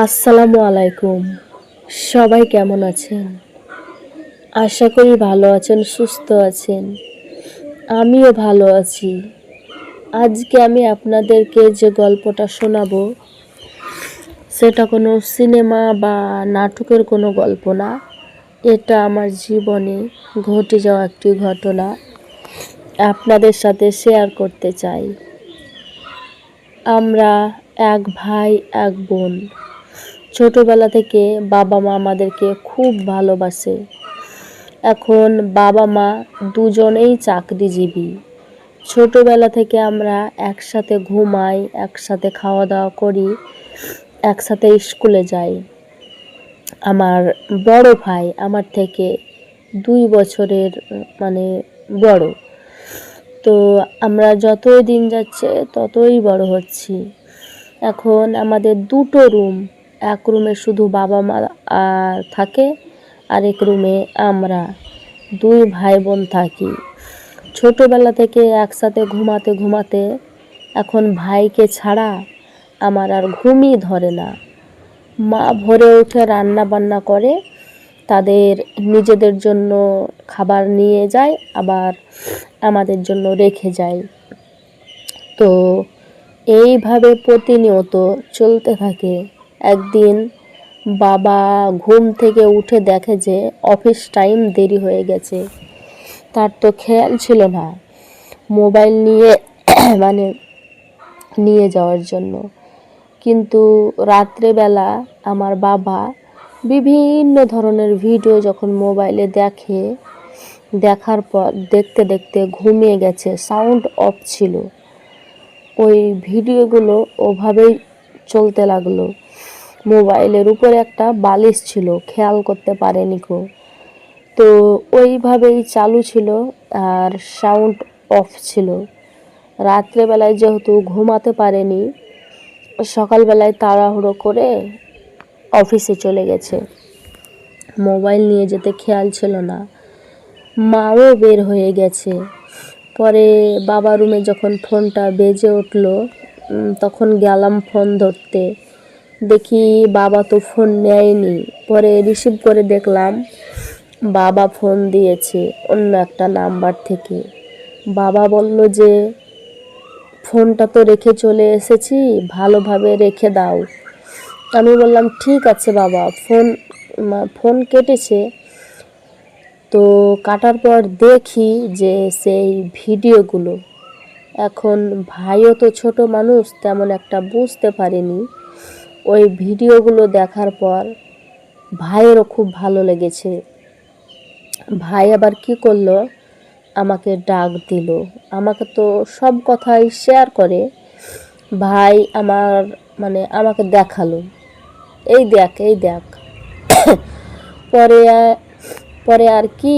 আসসালামু আলাইকুম। সবাই কেমন আছেন? আশা করি ভালো আছেন, সুস্থ আছেন। আমিও ভালো আছি। আজকে আমি আপনাদেরকে যে গল্পটা শোনাবো, সেটা কোনো সিনেমা বা নাটকের কোনো গল্প না। এটা আমার জীবনে ঘটে যাওয়া একটি ঘটনা আপনাদের সাথে শেয়ার করতে চাই। আমরা এক ভাই এক বোন। ছোটবেলা থেকে বাবা মা আমাদেরকে খুব ভালোবাসে। এখন বাবা মা দুজনেই চাকরিজীবী। ছোটবেলা থেকে আমরা একসাথে ঘুমাই, একসাথে খাওয়া দাওয়া করি, একসাথে স্কুলে যাই। আমার বড় ভাই আমার থেকে 2 বছরের বড়। তো আমরা যতই দিন যাচ্ছে ততই বড় হচ্ছি। এখন আমাদের 2টো রুম, এক রুমে শুধু বাবা মা থাকে, আরেক রুমে আমরা 2 ভাই বোন থাকি। ছোটবেলা থেকে একসাথে ঘুমাতে ঘুমাতে এখন ভাইকে ছাড়া আমার আর ঘুমই ধরে না। মা ভোরে উঠে রান্না বান্না করে, তাদের নিজেদের জন্য খাবার নিয়ে যায়, আবার আমাদের জন্য রেখে যায়। তো এইভাবে প্রতিনিয়ত চলতে থাকে। একদিন বাবা ঘুম থেকে উঠে দেখে যে অফিস টাইম দেরি হয়ে গেছে। তার তো খেয়াল ছিল না মোবাইল নিয়ে নিয়ে যাওয়ার জন্য। কিন্তু রাত্রেবেলা আমার বাবা বিভিন্ন ধরনের ভিডিও যখন মোবাইলে দেখার পর দেখতে দেখতে ঘুমিয়ে গেছে, সাউন্ড অফ ছিল। ওই ভিডিওগুলো ওভাবেই চলতে লাগলো। মোবাইলের উপরে একটা বালিশ ছিল, খেয়াল করতে পারেনি কো। তো ওইভাবেই চালু ছিল আর সাউন্ড অফ ছিল। রাত্রেবেলায় যেহেতু ঘুমাতে পারেনি, সকালবেলায় তাড়াহুড়ো করে অফিসে চলে গেছে। মোবাইল নিয়ে যেতে খেয়াল ছিল না। মাও বের হয়ে গেছে। পরে বাবা রুমে যখন ফোনটা বেজে উঠল, তখন গেলাম ফোন ধরতে। দেখি বাবা তো ফোন নেয়নি। পরে রিসিভ করে দেখলাম বাবা ফোন দিয়েছে অন্য একটা নাম্বার থেকে। বাবা বলল যে ফোনটা তো রেখে চলে এসেছি, ভালোভাবে রেখে দাও। আমি বললাম ঠিক আছে বাবা। ফোন কেটেছে। তো কাটার পর দেখি যে সেই ভিডিওগুলো। এখন ভাইও তো ছোট মানুষ, তেমন একটা বুঝতে পারেনি। ওই ভিডিওগুলো দেখার পর ভাইয়েরও খুব ভালো লেগেছে। ভাই আবার কি করলো, আমাকে ডাক দিল। আমাকে তো সব কথাই শেয়ার করে। ভাই আমাকে দেখালো, এই দেখ এই দেখ। পরে পরে আর কি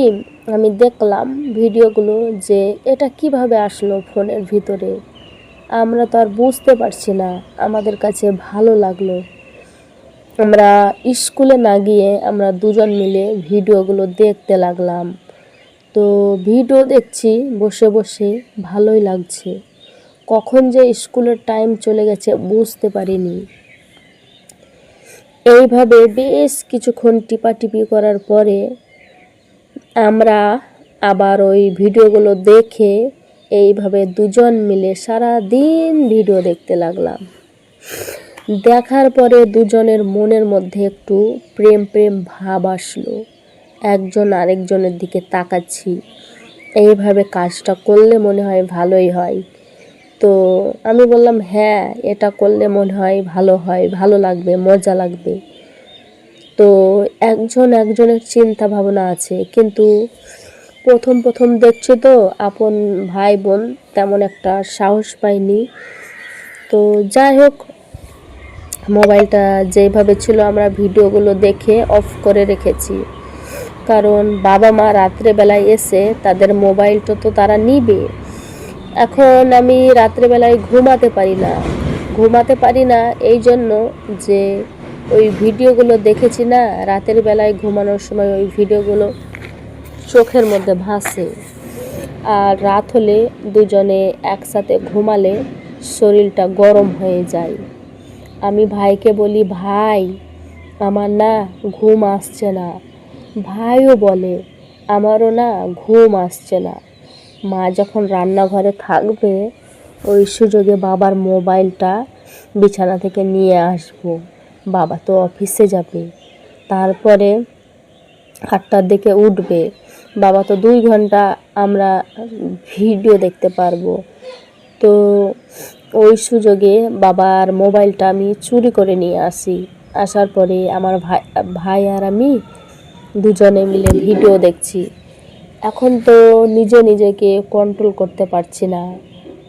আমি দেখলাম ভিডিওগুলো, যে এটা কিভাবে আসলো ফোনের ভিতরে। আমরা তো আর বুঝতে পারছি না। আমাদের কাছে ভালো লাগলো। আমরা স্কুলে না গিয়ে আমরা দুজন মিলে ভিডিওগুলো দেখতে লাগলাম। তো ভিডিও দেখছি বসে বসে, ভালোই লাগছে। কখন যে স্কুলের টাইম চলে গেছে বুঝতে পারিনি। এইভাবে বেশ কিছুক্ষণ টিপাটিপি করার পরে আমরা আবার ওই ভিডিওগুলো দেখে এইভাবে দুজন মিলে সারা দিন ভিডিও দেখতে লাগলাম। দেখার পরে দুজনের মনের মধ্যে একটু প্রেম প্রেম ভাব আসলো। একজন আরেকজনের দিকে তাকাচ্ছি, এইভাবে কাজটা করলে মনে হয় ভালোই হয়। তো আমি বললাম হ্যাঁ, এটা করলে মনে হয় ভালো হয়, ভালো লাগবে, মজা লাগবে। তো একজনের চিন্তা ভাবনা আছে, কিন্তু প্রথম দেখছি তো আপন ভাই বোন, তেমন একটা সাহস পাইনি। তো যাই হোক, মোবাইলটা যেভাবে ছিল আমরা ভিডিওগুলো দেখে অফ করে রেখেছি। কারণ বাবা মা রাত্রেবেলায় এসে তাদের মোবাইলটা তো তারা নিবে। এখন আমি রাত্রেবেলায় ঘুমাতে পারি না এই জন্য যে ওই ভিডিওগুলো দেখেছি না, রাতের বেলায় ঘুমানোর সময় ওই ভিডিওগুলো চোখের মধ্যে ভাসে। আর রাত হলে দুজনে একসাথে ঘুমালে শরীরটা গরম হয়ে যায়। আমি ভাইকে বলি, ভাই আমার না ঘুম আসছে না। ভাইও বলে, আমারও না ঘুম আসছে না। মা যখন রান্নাঘরে থাকবে ওই সুযোগে বাবার মোবাইলটা বিছানা থেকে নিয়ে আসবো। বাবা তো অফিসে যাবে, তারপরে 8টার দিকে উঠবে। বাবা তো 2 ঘন্টা আমরা ভিডিও দেখতে পারবো। তো ওই সুযোগে বাবার মোবাইলটা আমি চুরি করে নিয়ে আসি। আসার পরে আমার ভাই আর আমি দুজনে মিলে ভিডিও দেখছি। এখন তো নিজেকে কন্ট্রোল করতে পারছি না,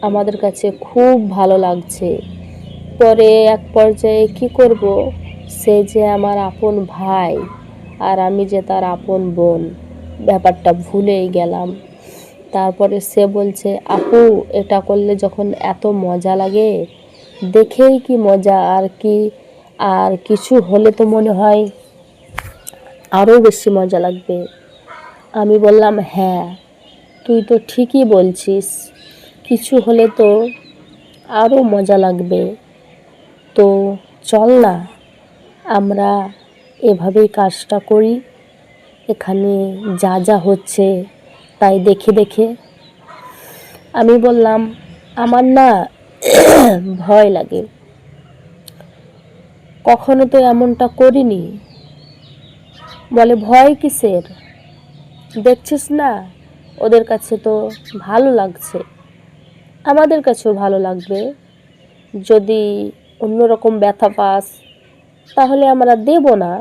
আমাদের কাছে খুব ভালো লাগছে। পরে এক পর্যায়ে কি করব, সে যে আমার আপন ভাই আর আমি যে তার আপন বোন, ব্যাপারটা ভুলেই গেলাম। তারপরে সে বলছে, আপু এটা করলে যখন এত মজা লাগে, দেখেই কি মজা, আর কিছু হলে তো মনে হয় আরও বেশি মজা লাগবে। আমি বললাম, হ্যাঁ তুই তো ঠিকই বলছিস, কিছু হলে তো আরও মজা লাগবে। তো চল না আমরা এভাবেই কাজটা করি, এখানে যা যা হচ্ছে তাই দেখে দেখে। আমি বললাম, আমার না ভয় লাগে, কখনো তো এমনটা করিনি। বলে, ভয় কিসের, দেখছিস না ওদের কাছে তো ভালো লাগছে, আমাদের কাছেও ভালো লাগবে। যদি অন্যরকম ব্যথা পাস তাহলে আমরা দেব না।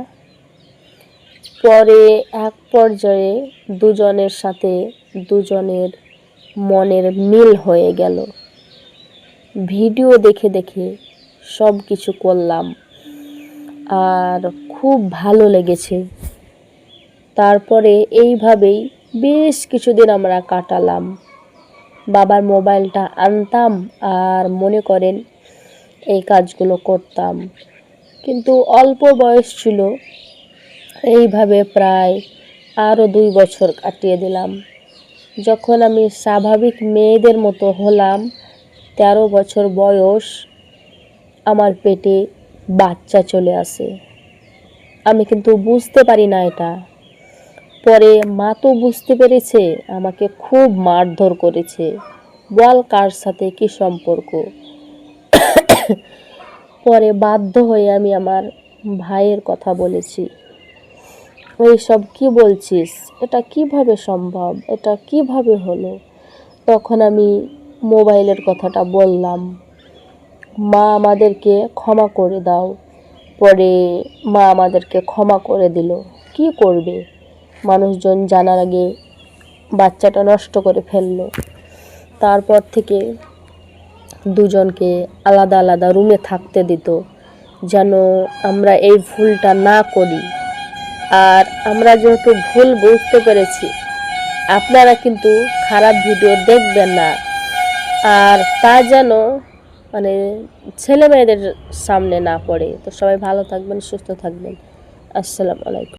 পরে এক পর্যায়ে দুজনের সাথে দুজনের মনের মিল হয়ে গেল। ভিডিও দেখে দেখে সব কিছু করলাম আর খুব ভালো লেগেছে। তারপরে এইভাবেই বেশ কিছুদিন আমরা কাটালাম। বাবার মোবাইলটা আনতাম আর মনে করেন এই কাজগুলো করতাম, কিন্তু অল্প বয়স ছিল। এইভাবে প্রায় আরও 2 বছর কাটিয়ে দিলাম। যখন আমি স্বাভাবিক মেয়েদের মতো হলাম, 13 বছর বয়স, আমার পেটে বাচ্চা চলে আসে। আমি কিন্তু বুঝতে পারি না এটা। পরে মা তো বুঝতে পেরেছে, আমাকে খুব মারধর করেছে, বল কার সাথে কি সম্পর্ক। পরে বাধ্য হয়ে আমি আমার ভাইয়ের কথা বলেছি, এইসব কি বলছিস, এটা কিভাবে সম্ভব, এটা কিভাবে হলো। তখন আমি মোবাইলের কথাটা বললাম, মা আমাদেরকে ক্ষমা করে দাও। পরে মা আমাদেরকে ক্ষমা করে দিল। কি করবে, মানুষজন জানার আগে বাচ্চাটা নষ্ট করে ফেললো। তারপর থেকে দুজনকে আলাদা আলাদা রুমে থাকতে দিত, যেন আমরা এই ভুলটা না করি। আর আমরা যেহেতু ভুল বুঝতে পেরেছি, আপনারা কিন্তু খারাপ ভিডিও দেখবেন না, আর তা যেন মানে ছেলে মেয়েদের সামনে না পড়ে। তো সবাই ভালো থাকবেন, সুস্থ থাকবেন। আসসালামু আলাইকুম।